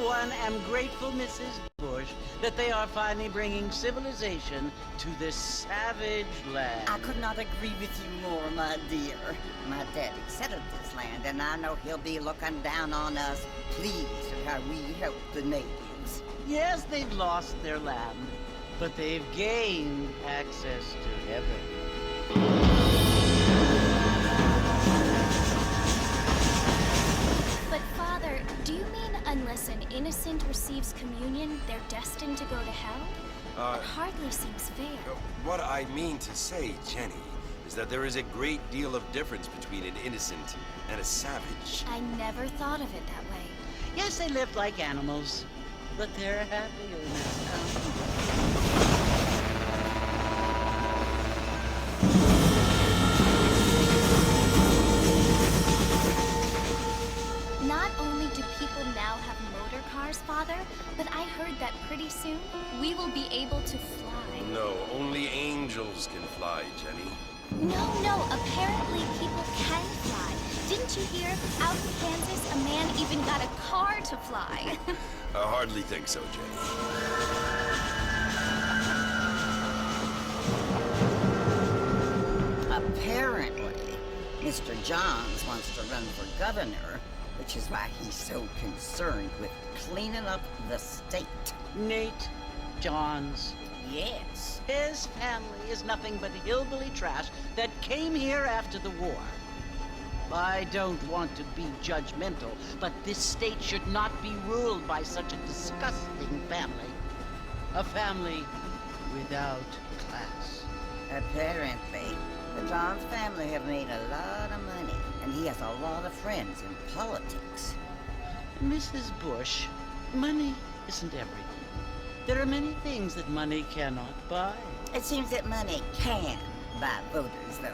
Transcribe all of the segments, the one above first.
one am grateful, Mrs. Bush, that they are finally bringing civilization to this savage land. I could not agree with you more, my dear. My daddy settled this land, and I know he'll be looking down on us, pleased at how we help the natives. Yes, they've lost their land, but they've gained access to heaven. But Father, do you mean unless an innocent receives communion, they're destined to go to hell? That hardly seems fair. What I mean to say, Jenny, is that there is a great deal of difference between an innocent and a savage. I never thought of it that way. Yes, they lived like animals, but they're happier now. Not only do people now have motor cars, Father, but I heard that pretty soon we will be able to fly. No, only angels can fly, Jenny. No, apparently people can fly. Didn't you hear? Out in Kansas, a man even got a car to fly. I hardly think so, Jenny. Apparently, Mr. Johns wants to run for governor, which is why he's so concerned with cleaning up the state. Nate Johns. Yes. His family is nothing but hillbilly trash that came here after the war. I don't want to be judgmental, but this state should not be ruled by such a disgusting family. A family without class. Apparently, the Johns family have made a lot of money, and he has a lot of friends in politics. Mrs. Bush, money isn't everything. There are many things that money cannot buy. It seems that money can buy voters, though.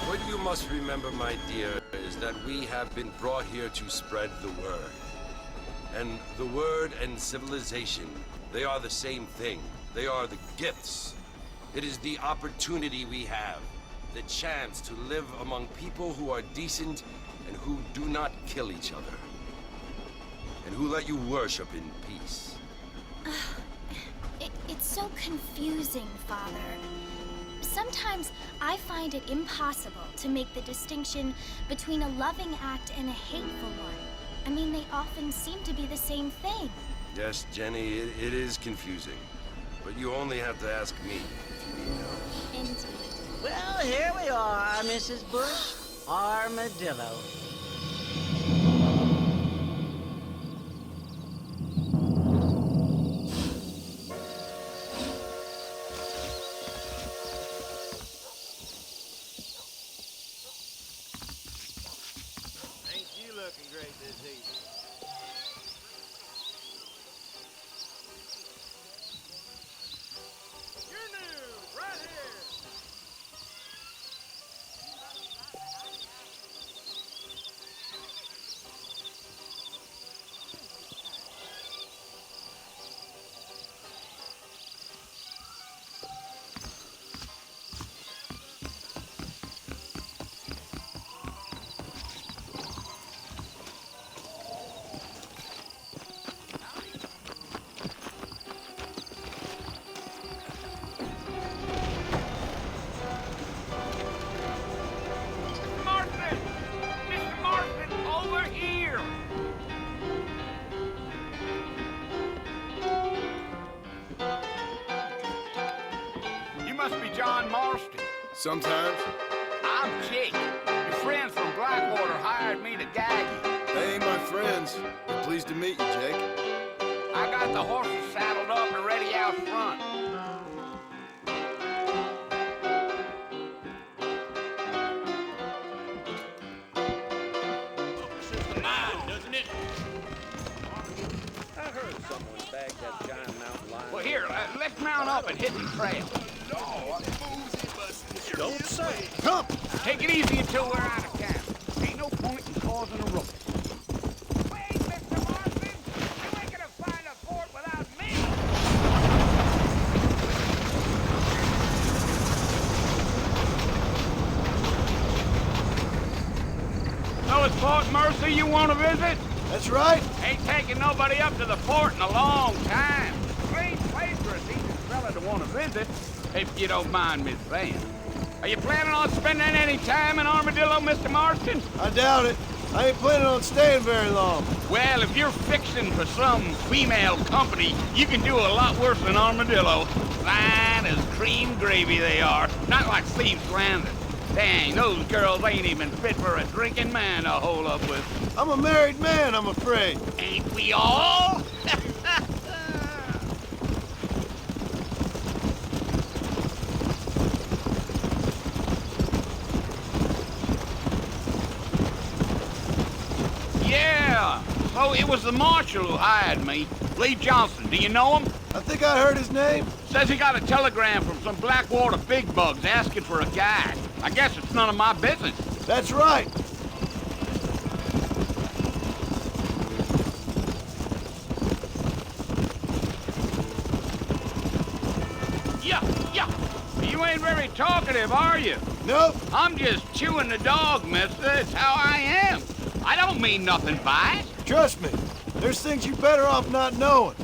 What you must remember, my dear, is that we have been brought here to spread the word. And the word and civilization, they are the same thing. They are the gifts. It is the opportunity we have, the chance to live among people who are decent and who do not kill each other, and who let you worship in peace. It's so confusing, Father. Sometimes I find it impossible to make the distinction between a loving act and a hateful one. I mean, they often seem to be the same thing. Yes, Jenny, it is confusing. But you only have to ask me if you need help. Indeed. Well, here we are, Mrs. Bush. Armadillo. Ain't you looking great this evening? You're new, right here. Must be John Marston. Sometimes. I'm Jake. Your friends from Blackwater hired me to gag you. They ain't my friends. But pleased to meet you, Jake. I got the horses saddled up and ready out front. This is mine, doesn't it? I heard someone bagged that giant mountain lion. Well, here, let's mount up and hit the trail. Don't say. Come! Take it easy until we're out of town. Ain't no point in causing a ruckus. Wait, Mr. Marston! You ain't gonna find a fort without me! tell us Fort Mercy you want to visit? That's right. Ain't taking nobody up to the fort in a long time. Clean place for a decent fella to want to visit, if you don't mind me saying. Are you planning on spending any time in Armadillo, Mr. Marston? I doubt it. I ain't planning on staying very long. Well, if you're fixing for some female company, you can do a lot worse than Armadillo. Fine as cream gravy they are. Not like Steve's Landing. Dang, those girls ain't even fit for a drinking man to hole up with. I'm a married man, I'm afraid. Ain't we all? Yeah, so it was the marshal who hired me. Lee Johnson, do you know him? I think I heard his name. Says he got a telegram from some Blackwater big bugs asking for a guide. I guess it's none of my business. That's right. Yeah. You ain't very talkative, are you? Nope. I'm just chewing the dog, mister. It's how I am. I don't mean nothing by it. Trust me. There's things you better off not knowing.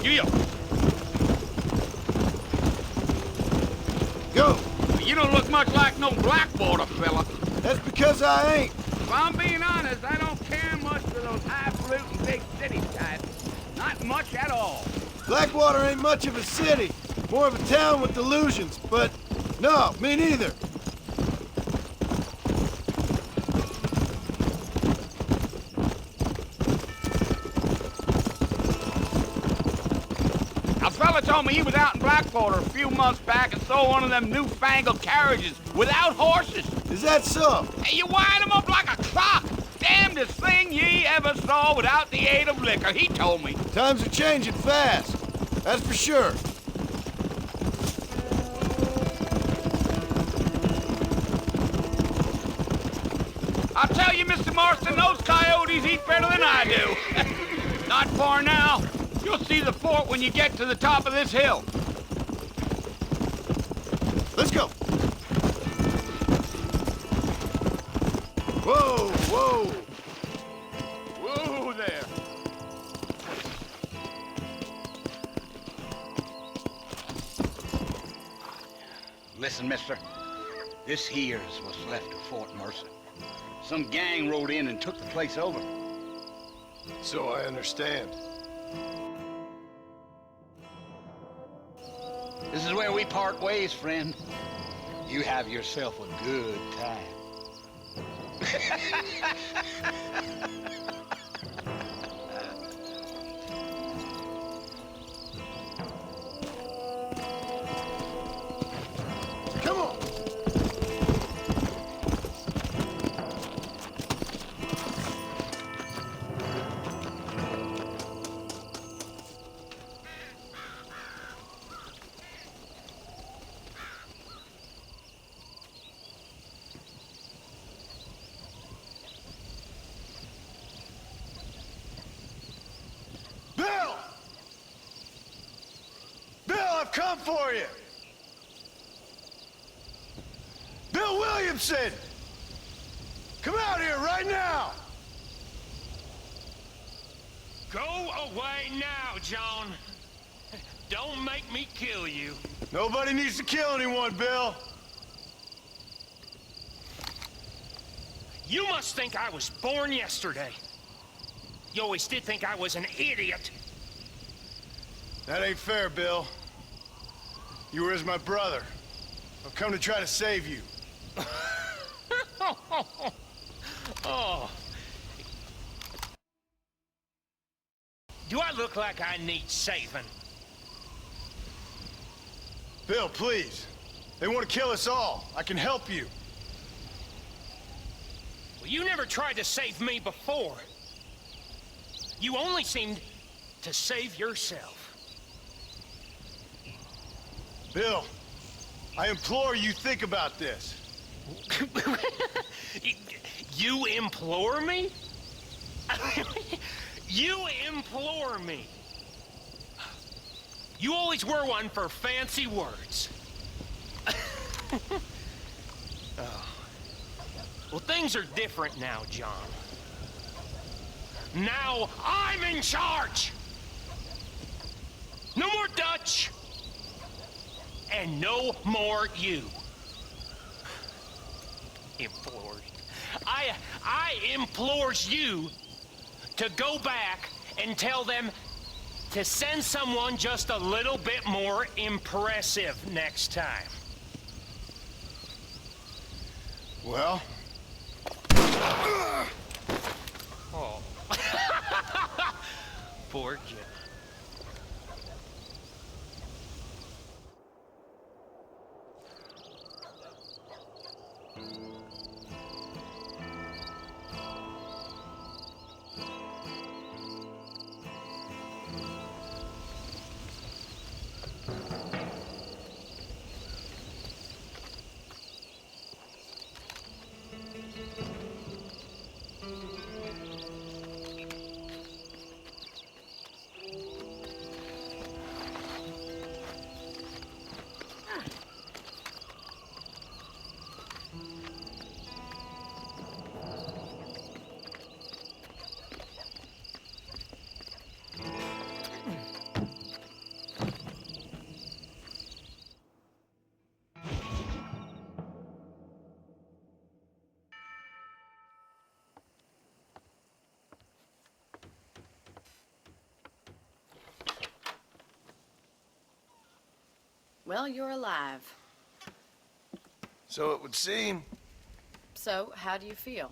You. Go. You don't look much like no Blackwater fella. That's because I ain't. If I'm being honest, I don't care much for those highfalutin big city types. Not much at all. Blackwater ain't much of a city. More of a town with delusions, but no, me neither. A fella told me he was out in Blackwater a few months back and saw one of them newfangled carriages without horses. Is that so? Hey, you wind 'em up like a clock. Damnedest thing ye ever saw without the aid of liquor, he told me. Times are changing fast. That's for sure. I'll tell you, Mr. Marston, those coyotes eat better than I do. Not far now. You'll see the fort when you get to the top of this hill. Let's go. Whoa, whoa. Whoa there. Listen, mister. This here's what's left of Fort Mercy. Some gang rode in and took the place over. So I understand. This is where we part ways, friend. You have yourself a good time. Come on. I've come for you! Bill Williamson! Come out here right now! Go away now, John. Don't make me kill you. Nobody needs to kill anyone, Bill. You must think I was born yesterday. You always did think I was an idiot. That ain't fair, Bill. You were as my brother. I've come to try to save you. Oh. Do I look like I need saving? Bill, please. They want to kill us all. I can help you. Well, you never tried to save me before. You only seemed to save yourself. Bill, I implore you think about this. You implore me? You implore me. You always were one for fancy words. Oh. Well, things are different now, John. Now I'm in charge! No more Dutch! And no more you. Implores. I implores you to go back and tell them to send someone just a little bit more impressive next time. Well? Oh. Poor Jim. Well, you're alive. So it would seem. So, how do you feel?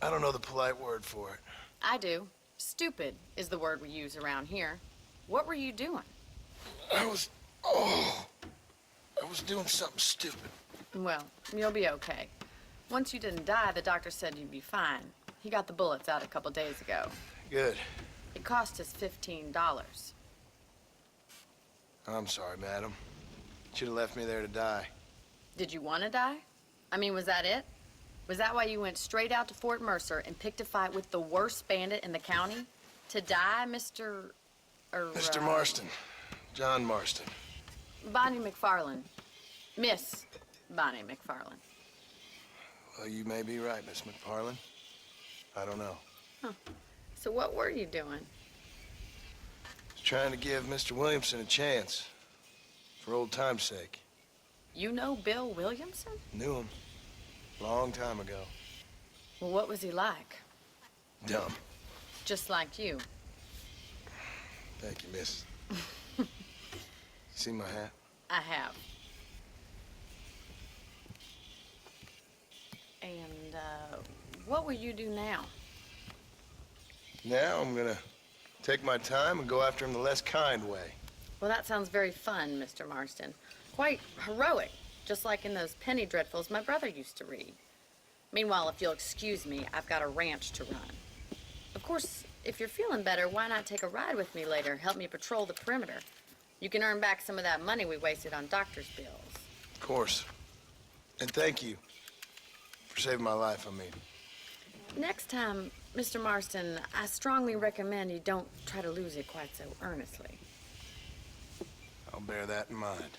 I don't know the polite word for it. I do. Stupid is the word we use around here. What were you doing? I was doing something stupid. Well, you'll be okay. Once you didn't die, the doctor said you'd be fine. He got the bullets out a couple days ago. Good. It cost us $15. I'm sorry, madam. Should have left me there to die. Did you want to die? I mean, was that it? Was that why you went straight out to Fort Mercer and picked a fight with the worst bandit in the county? To die, Mr. Mr. Marston. John Marston. Bonnie McFarlane. Miss Bonnie McFarlane. Well, you may be right, Miss McFarlane. I don't know. Huh. So what were you doing? Trying to give Mr. Williamson a chance. For old time's sake. You know Bill Williamson? Knew him. Long time ago. Well, what was he like? Dumb. Just like you. Thank you, miss. See my hat? I have. And, what will you do now? Now I'm gonna take my time and go after him the less kind way. Well, that sounds very fun, Mr. Marston. Quite heroic, just like in those penny dreadfuls my brother used to read. Meanwhile, if you'll excuse me, I've got a ranch to run. Of course, if you're feeling better, why not take a ride with me later? Help me patrol the perimeter. You can earn back some of that money we wasted on doctor's bills. Of course. And thank you for saving my life, I mean. Next time, Mr. Marston, I strongly recommend you don't try to lose it quite so earnestly. I'll bear that in mind.